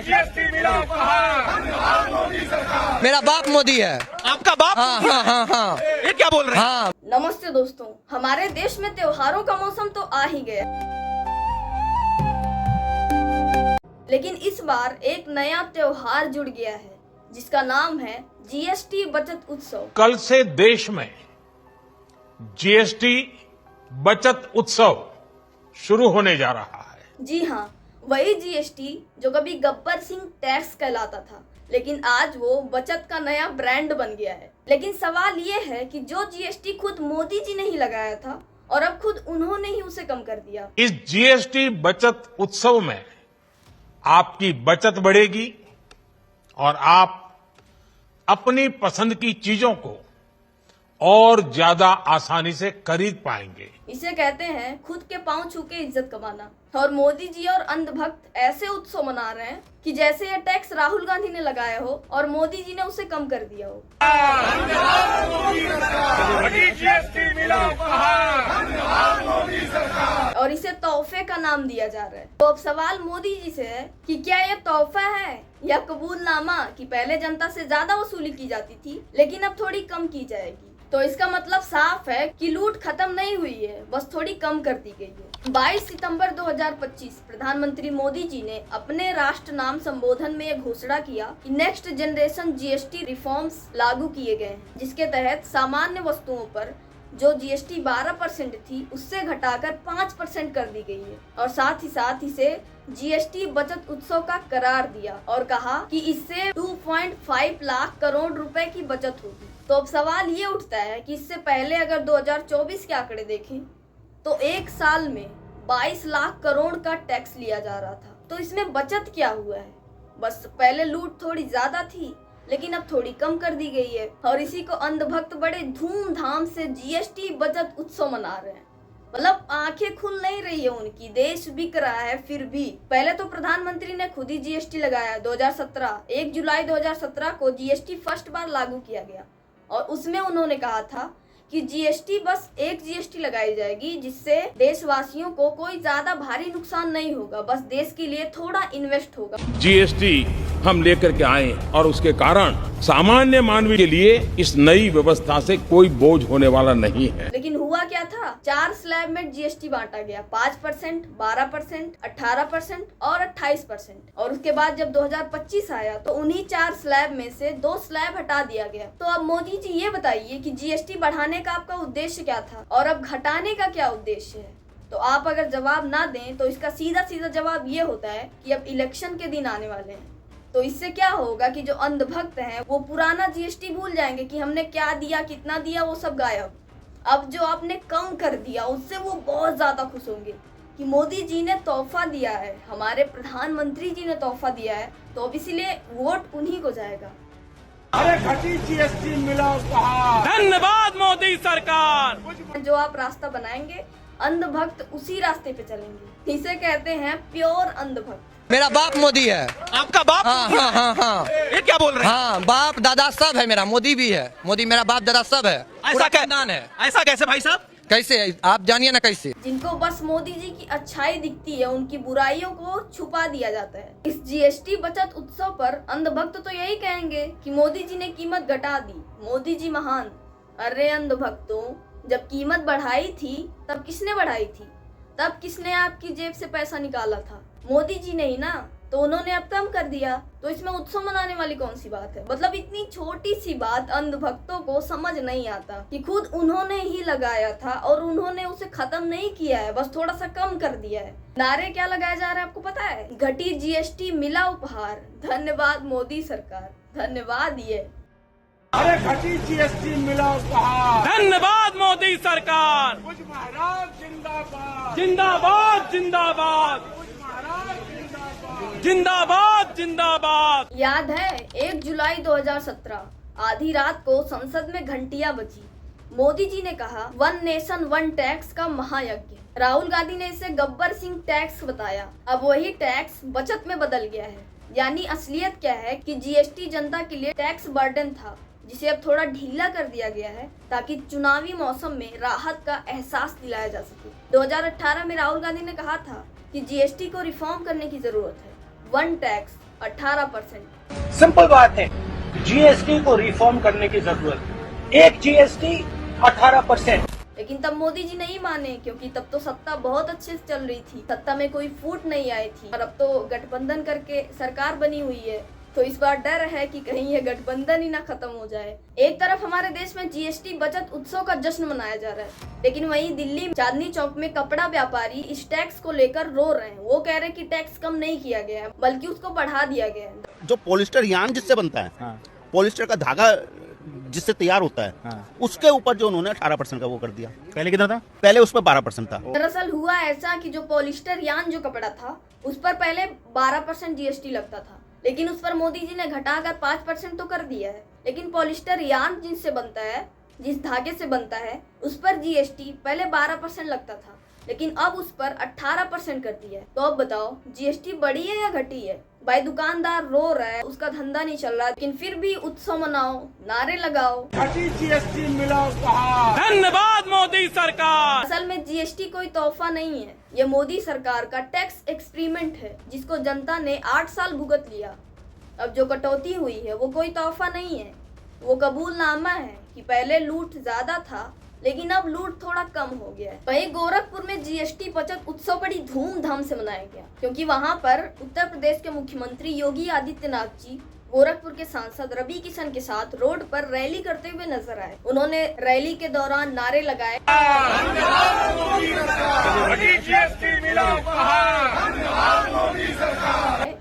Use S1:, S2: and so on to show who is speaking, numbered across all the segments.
S1: GST मिला उपहार।
S2: मेरा बाप मोदी है।
S3: आपका बाप?
S2: हाँ हाँ हाँ हाँ।
S3: ये क्या बोल रहे हैं?
S2: हाँ।
S4: नमस्ते दोस्तों, हमारे देश में त्योहारों का मौसम तो आ ही गया, लेकिन इस बार एक नया त्योहार जुड़ गया है जिसका नाम है जीएसटी बचत उत्सव।
S1: कल से देश में जीएसटी बचत उत्सव शुरू होने जा रहा है।
S4: जी हाँ, वही जीएसटी जो कभी गब्बर सिंह टैक्स कहलाता था, लेकिन आज वो बचत का नया ब्रांड बन गया है। लेकिन सवाल ये है कि जो जीएसटी खुद मोदी जी ने ही लगाया था और अब खुद उन्होंने ही उसे कम कर दिया।
S1: इस जीएसटी बचत उत्सव में आपकी बचत बढ़ेगी और आप अपनी पसंद की चीजों को और ज्यादा आसानी से खरीद पाएंगे।
S4: इसे कहते हैं खुद के पांव छू के इज्जत कमाना। और मोदी जी और अंधभक्त ऐसे उत्सव मना रहे हैं कि जैसे ये टैक्स राहुल गांधी ने लगाया हो और मोदी जी ने उसे कम कर दिया हो।
S1: जीएसटी मिला
S4: और इसे तोहफे का नाम दिया जा रहा है। तो अब सवाल मोदी जी से है कि क्या ये तोहफा है या कबूलनामा कि पहले जनता से ज्यादा वसूली की जाती थी लेकिन अब थोड़ी कम की जाएगी। तो इसका मतलब साफ है कि लूट खत्म नहीं हुई है, बस थोड़ी कम कर दी गई है। 22 सितंबर 2025 प्रधानमंत्री मोदी जी ने अपने राष्ट्र नाम संबोधन में यह घोषणा किया कि नेक्स्ट जनरेशन जीएसटी रिफॉर्म्स लागू किए गए हैं, जिसके तहत सामान्य वस्तुओं पर जो जीएसटी 12% थी उससे घटाकर 5% कर दी गई है और साथ ही इसे जीएसटी बचत उत्सव का करार दिया और कहा कि इससे 2.5 लाख करोड़ रुपए की बचत होगी। तो अब सवाल ये उठता है कि इससे पहले अगर 2024 के आंकड़े देखें तो एक साल में 22 लाख करोड़ का टैक्स लिया जा रहा था। तो इसमें बचत क्या हुआ है? बस पहले लूट थोड़ी ज्यादा थी लेकिन अब थोड़ी कम कर दी गई है और इसी को अंधभक्त बड़े धूमधाम से जीएसटी बचत उत्सव मना रहे हैं। मतलब आंखें खुल नहीं रही है उनकी, देश बिक रहा है। फिर भी पहले तो प्रधानमंत्री ने खुद ही जीएसटी लगाया 2017। 1 जुलाई 2017 को जीएसटी फर्स्ट बार लागू किया गया और उसमें उन्होंने कहा था कि जीएसटी बस एक जीएसटी लगाई जाएगी जिससे देशवासियों को कोई ज्यादा भारी नुकसान नहीं होगा, बस देश के लिए थोड़ा इन्वेस्ट होगा।
S5: जीएसटी हम लेकर के आए और उसके कारण सामान्य मानवी के लिए इस नई व्यवस्था से कोई बोझ होने वाला नहीं है।
S4: लेकिन हुआ क्या था? 4 स्लैब में जीएसटी बांटा गया, 5%, 12%, 18% और 28%। और उसके बाद जब 2025 आया तो उन्हीं 4 स्लैब में से 2 स्लैब हटा दिया गया। तो अब मोदी जी ये बताइए कि जीएसटी बढ़ाने का आपका उद्देश्य क्या था और अब घटाने का क्या उद्देश्य है? तो आप अगर जवाब ना दें तो इसका सीधा जवाब ये होता है कि अब इलेक्शन के दिन आने वाले हैं। तो इससे क्या होगा कि जो अंधभक्त हैं वो पुराना जीएसटी भूल जाएंगे कि हमने क्या दिया, कितना दिया, वो सब गायब। अब जो आपने कम कर दिया उससे वो बहुत ज्यादा खुश होंगे कि मोदी जी ने तोहफा दिया है, हमारे प्रधानमंत्री जी ने तोहफा दिया है, तो अब इसीलिए वोट उन्हीं को जाएगा।
S1: अरे घटी जीएसटी मिला उपहार।
S3: धन्यवाद मोदी सरकार।
S4: जो आप रास्ता बनाएंगे अंधभक्त उसी रास्ते पे चलेंगे। इसे कहते हैं प्योर अंधभक्त।
S2: मेरा बाप मोदी है।
S3: आपका बाप?
S2: हाँ हाँ हाँ हाँ।
S3: ये क्या बोल रहे हैं?
S2: हाँ, बाप दादा सब है मेरा। मोदी भी है, मोदी मेरा बाप दादा सब है, पूरा खानदान है।
S3: ऐसा कैसे भाई साहब?
S2: कैसे है आप जानिए ना कैसे।
S4: जिनको बस मोदी जी की अच्छाई दिखती है उनकी बुराइयों को छुपा दिया जाता है। इस जीएसटी बचत उत्सव पर अंधभक्त तो यही कहेंगे कि मोदी जी ने कीमत घटा दी, मोदी जी महान। अरे अंधभक्तों, जब कीमत बढ़ाई थी तब किसने बढ़ाई थी? तब किसने आपकी जेब से पैसा निकाला था? मोदी जी नहीं ना, तो उन्होंने अब कम कर दिया। तो इसमें उत्सव मनाने वाली कौन सी बात है? मतलब इतनी छोटी सी बात अंधभक्तों को समझ नहीं आता कि खुद उन्होंने ही लगाया था और उन्होंने उसे खत्म नहीं किया है, बस थोड़ा सा कम कर दिया है। नारे क्या लगाया जा रहा है आपको पता है? घटी जीएसटी मिला उपहार, धन्यवाद मोदी सरकार, धन्यवाद। ये
S1: अरे घटी जीएसटी मिला उपहार।
S3: धन्यवाद मोदी सरकार।
S1: कुछ महाराज जिंदाबाद।
S3: जिंदाबाद जिंदाबाद जिंदाबाद जिंदाबाद।
S4: याद है 1 जुलाई 2017 आधी रात को संसद में घंटियां बजी। मोदी जी ने कहा 1 नेशन 1 टैक्स का महायज्ञ। राहुल गांधी ने इसे गब्बर सिंह टैक्स बताया। अब वही टैक्स बचत में बदल गया है। यानी असलियत क्या है कि जीएसटी जनता के लिए टैक्स बर्डन था जिसे अब थोड़ा ढीला कर दिया गया है ताकि चुनावी मौसम में राहत का एहसास दिलाया जा सके। 2018 में राहुल गांधी ने कहा था कि जीएसटी को रिफॉर्म करने की जरूरत है। 1 टैक्स 18%।
S6: सिंपल बात है, जीएसटी को रिफॉर्म करने की जरूरत है। एक जीएसटी 18%।
S4: लेकिन तब मोदी जी नहीं माने, क्योंकि तब तो सत्ता बहुत अच्छे से चल रही थी, सत्ता में कोई फूट नहीं आई थी। और अब तो गठबंधन करके सरकार बनी हुई है, तो इस बार डर है कि कहीं ये गठबंधन ही ना खत्म हो जाए। एक तरफ हमारे देश में जीएसटी बचत उत्सव का जश्न मनाया जा रहा है, लेकिन वहीं दिल्ली चांदनी चौक में कपड़ा व्यापारी इस टैक्स को लेकर रो रहे हैं। वो कह रहे हैं कि टैक्स कम नहीं किया गया है, बल्कि उसको बढ़ा दिया गया है।
S7: जो पॉलिस्टर यार्न जिससे बनता है, पॉलिस्टर का धागा जिससे तैयार होता है, उसके ऊपर जो उन्होंने 18% का वो कर दिया। पहले कितना था? पहले उस पर 12% था।
S4: दरअसल हुआ ऐसा कि जो पॉलिस्टर यान जो कपड़ा था, उस पर पहले 12% जीएसटी लगता था, लेकिन उस पर मोदी जी ने घटाकर 5% तो कर दिया है। लेकिन पॉलिस्टर यान जिससे बनता है, जिस धागे से बनता है, उस पर जीएसटी पहले 12% लगता था, लेकिन अब उस पर 18% कर दिया है। तो अब बताओ, जीएसटी बढ़ी है या घटी है? भाई दुकानदार रो रहा है, उसका धंधा नहीं चल रहा, लेकिन फिर भी उत्सव मनाओ, नारे लगाओ।
S6: जीएसटी मिला कहा।
S3: धन्यवाद मोदी सरकार।
S4: असल में जीएसटी कोई तोहफा नहीं है, ये मोदी सरकार का टैक्स एक्सपेरिमेंट है, जिसको जनता ने 8 साल भुगत लिया। अब जो कटौती हुई है वो कोई तोहफा नहीं है, वो कबूलनामा है कि पहले लूट ज्यादा था, लेकिन अब लूट थोड़ा कम हो गया है। वहीं गोरखपुर में जीएसटी बचत उत्सव बड़ी धूमधाम से मनाया गया, क्योंकि वहां पर उत्तर प्रदेश के मुख्यमंत्री योगी आदित्यनाथ जी गोरखपुर के सांसद रवि किशन के साथ रोड पर रैली करते हुए नजर आए। उन्होंने रैली के दौरान नारे लगाए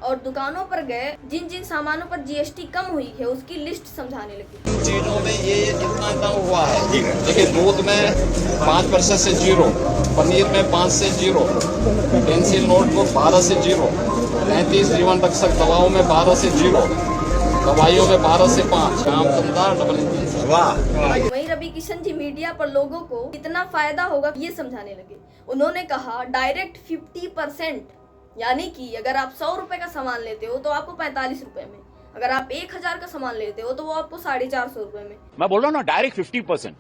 S4: और दुकानों पर गए, जिन जिन सामानों पर जीएसटी कम हुई है उसकी लिस्ट समझाने लगे।
S2: चीजों में ये इतना कम हुआ है। देखिए, दूध में 5% से 0, पनीर में 5 से 0, पेंसिल नोट को 12 से 0, 35 जीवन रक्षक दवाओं में 12 से 0, दवाइयों में 12 से 5, काम धंधा डबल इंजन। वाह।
S4: वहीं रवि किशन जी मीडिया पर लोगों को कितना फायदा होगा ये समझाने लगे। उन्होंने कहा डायरेक्ट 50%, यानी कि अगर आप 100 रुपए का सामान लेते हो तो आपको 45 रुपए में, अगर आप 1000 का सामान लेते हो तो वो आपको 450 रुपए में।
S8: मैं बोल रहा हूँ ना, डायरेक्ट 50%।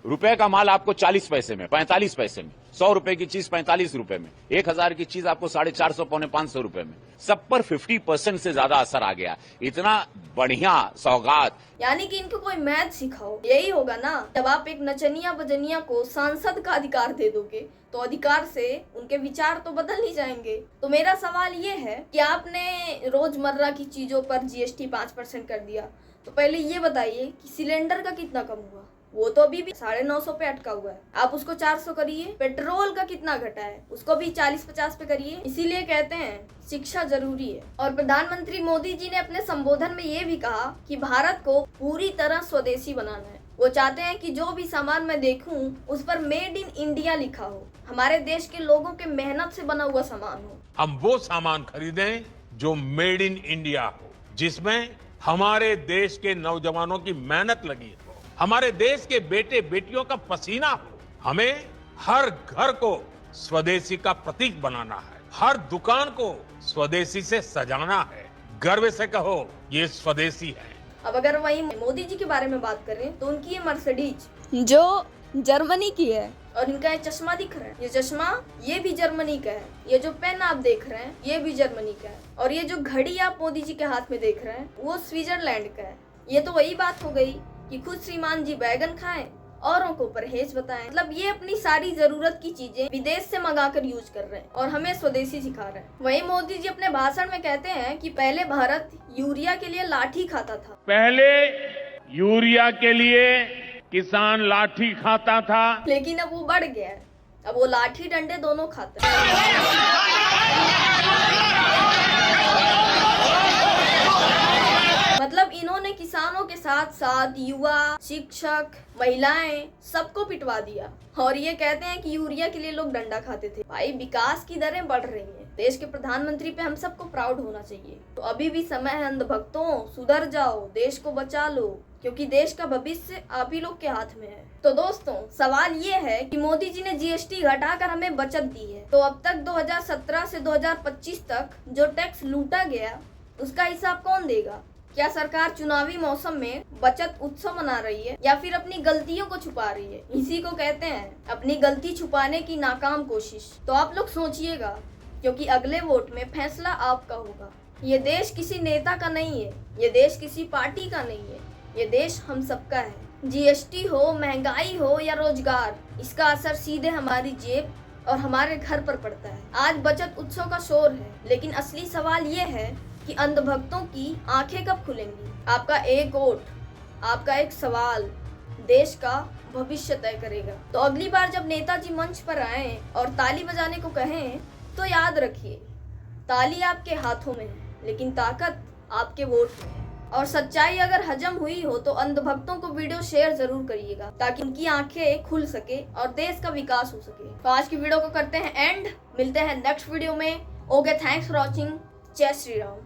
S8: रुपए का माल आपको 40 पैसे में, 45 पैसे में, 100 रुपए की चीज 45 रुपए में, 1000 की चीज आपको 450 पौने 500 रुपए में। सब पर 50% से ज्यादा असर आ गया। इतना बढ़िया सौगात।
S4: यानी कि इनको कोई मैथ सिखाओ, यही होगा ना। जब आप एक नचनिया बजनिया को सांसद का अधिकार दे दोगे तो अधिकार से उनके विचार तो बदल ही जाएंगे। तो मेरा सवाल ये है कि आपने रोजमर्रा की चीजों पर जीएसटी 5% कर दिया, तो पहले ये बताइए कि सिलेंडर का कितना कम हुआ? वो तो अभी भी 950 पे अटका हुआ है, आप उसको 400 करिए। पेट्रोल का कितना घटा है, उसको भी 40-50 पे करिए। इसीलिए कहते हैं शिक्षा जरूरी है। और प्रधानमंत्री मोदी जी ने अपने संबोधन में ये भी कहा कि भारत को पूरी तरह स्वदेशी बनाना है। वो चाहते हैं कि जो भी सामान मैं देखूं उस पर मेड इन इंडिया लिखा हो, हमारे देश के लोगों के मेहनत से बना हुआ सामान हो।
S1: हम वो सामान खरीदें जो मेड इन इंडिया हो, जिसमें हमारे देश के नौजवानों की मेहनत लगी हो, हमारे देश के बेटे बेटियों का पसीना हो। हमें हर घर को स्वदेशी का प्रतीक बनाना है, हर दुकान को स्वदेशी से सजाना है। गर्व से कहो ये स्वदेशी है।
S4: अब अगर वही मोदी जी के बारे में बात करें तो उनकी ये मर्सिडीज जो जर्मनी की है, और इनका ये चश्मा दिख रहा है, ये चश्मा ये भी जर्मनी का है। ये जो पेन आप देख रहे हैं ये भी जर्मनी का है, और ये जो घड़ी आप मोदी जी के हाथ में देख रहे हैं वो स्विट्जरलैंड का है। ये तो वही बात हो गई कि खुद श्रीमान जी बैगन खाएं, औरों को परहेज बताएं। मतलब ये अपनी सारी जरूरत की चीजें विदेश से मंगाकर यूज कर रहे हैं और हमें स्वदेशी सिखा रहे हैं। वहीं मोदी जी अपने भाषण में कहते हैं कि पहले भारत यूरिया के लिए लाठी खाता था।
S5: पहले यूरिया के लिए किसान लाठी खाता था,
S4: लेकिन अब वो बढ़ गया है, अब वो लाठी डंडे दोनों खाते हैं। मतलब इन्होंने किसानों के साथ साथ युवा, शिक्षक, महिलाएं सबको पिटवा दिया, और ये कहते हैं कि यूरिया के लिए लोग डंडा खाते थे। भाई विकास की दरें बढ़ रही हैं, देश के प्रधानमंत्री पे हम सबको प्राउड होना चाहिए। तो अभी भी समय है अंधभक्तों, सुधर जाओ, देश को बचा लो, क्योंकि देश का भविष्य आप ही लोग के हाथ में है। तो दोस्तों सवाल ये है कि मोदी जी ने जीएसटी घटाकर हमें बचत दी है, तो अब तक 2017 से 2025 तक जो टैक्स लूटा गया उसका हिसाब कौन देगा? क्या सरकार चुनावी मौसम में बचत उत्सव मना रही है या फिर अपनी गलतियों को छुपा रही है? इसी को कहते हैं अपनी गलती छुपाने की नाकाम कोशिश। तो आप लोग सोचिएगा, क्योंकि अगले वोट में फैसला आपका होगा। ये देश किसी नेता का नहीं है, ये देश किसी पार्टी का नहीं है, ये देश हम सबका है। जीएसटी हो, महंगाई हो या रोजगार, इसका असर सीधे हमारी जेब और हमारे घर पर पड़ता है। आज बचत उत्सव का शोर है, लेकिन असली सवाल ये है कि अंधभक्तों की आंखें कब खुलेंगी। आपका एक वोट, आपका एक सवाल देश का भविष्य तय करेगा। तो अगली बार जब नेताजी मंच पर आए और ताली बजाने को कहें तो याद रखिए, ताली आपके हाथों में है, लेकिन ताकत आपके वोट में है। और सच्चाई अगर हजम हुई हो तो अंधभक्तों को वीडियो शेयर जरूर करिएगा, ताकि उनकी आंखें खुल सके और देश का विकास हो सके। तो आज की वीडियो को करते हैं एंड, मिलते हैं नेक्स्ट वीडियो में। Okay, thanks for watching. जय श्री राम।